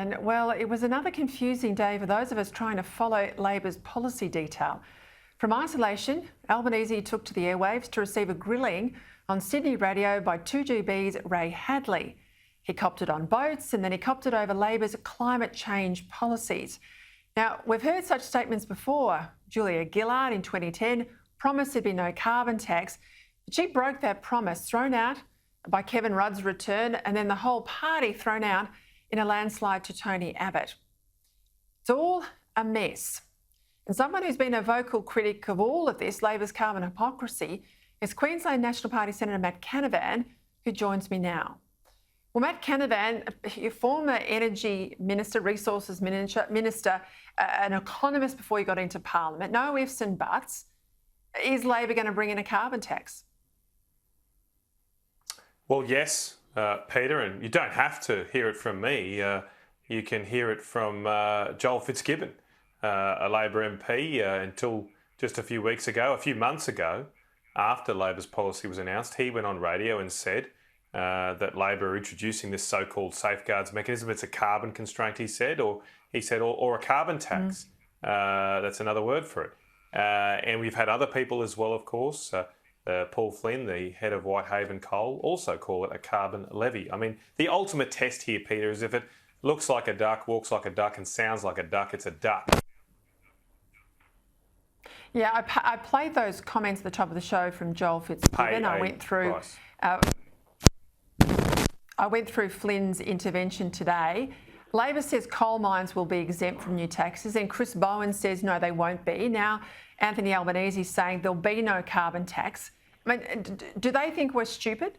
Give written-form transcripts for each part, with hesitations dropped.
And well, it was another confusing day for those of us trying to follow Labor's policy detail. From isolation, Albanese took to the airwaves to receive a grilling on Sydney radio by 2GB's Ray Hadley. He copped it on boats and then he copped it over Labor's climate change policies. Now, we've heard such statements before. Julia Gillard in 2010 promised there'd be no carbon tax, but she broke that promise, thrown out by Kevin Rudd's return, and then the whole party thrown out in a landslide to Tony Abbott. It's all a mess. And someone who's been a vocal critic of all of this, Labor's carbon hypocrisy, is Queensland National Party Senator Matt Canavan, who joins me now. Well, Matt Canavan, your former Energy Minister, Resources Minister, an economist before you got into Parliament, no ifs and buts. Is Labor going to bring in a carbon tax? Well, yes, Peter, and you don't have to hear it from me. You can hear it from Joel Fitzgibbon, a Labor MP, until just a few months ago, after Labor's policy was announced. He went on radio and said that Labor are introducing this so-called safeguards mechanism. It's a carbon constraint, he said, or a carbon tax. That's another word for it. And we've had other people as well, of course. Paul Flynn, the head of Whitehaven Coal, also call it a carbon levy. I mean, the ultimate test here, Peter, is if it looks like a duck, walks like a duck and sounds like a duck, it's a duck. Yeah, I played those comments at the top of the show from Joel Fitzgibbon. I went through Flynn's intervention today. Labor says coal mines will be exempt from new taxes, and Chris Bowen says no, they won't be. Now, Anthony Albanese is saying there'll be no carbon tax. I mean, do they think we're stupid?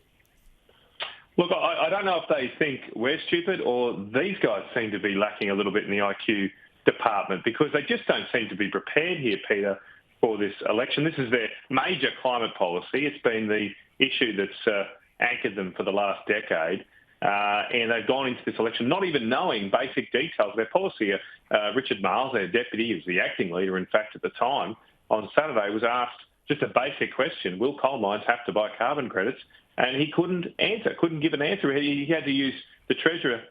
Look, I don't know if they think we're stupid or these guys seem to be lacking a little bit in the IQ department, because they just don't seem to be prepared here, Peter, for this election. This is their major climate policy. It's been the issue that's anchored them for the last decade. And they've gone into this election not even knowing basic details of their policy. Richard Marles, their deputy, he was the acting leader, in fact, at the time, on Saturday was asked just a basic question: will coal mines have to buy carbon credits? And he couldn't give an answer. He had to use the Treasurer,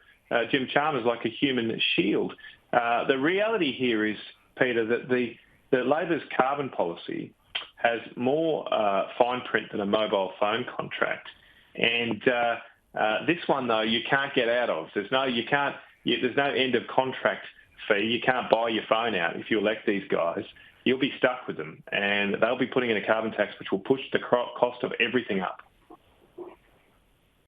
Jim Chalmers, like a human shield. The reality here is, Peter, that the Labor's carbon policy has more fine print than a mobile phone contract. And this one, though, you can't get out of. There's no end of contract fee. You can't buy your phone out if you elect these guys. You'll be stuck with them, and they'll be putting in a carbon tax which will push the cost of everything up.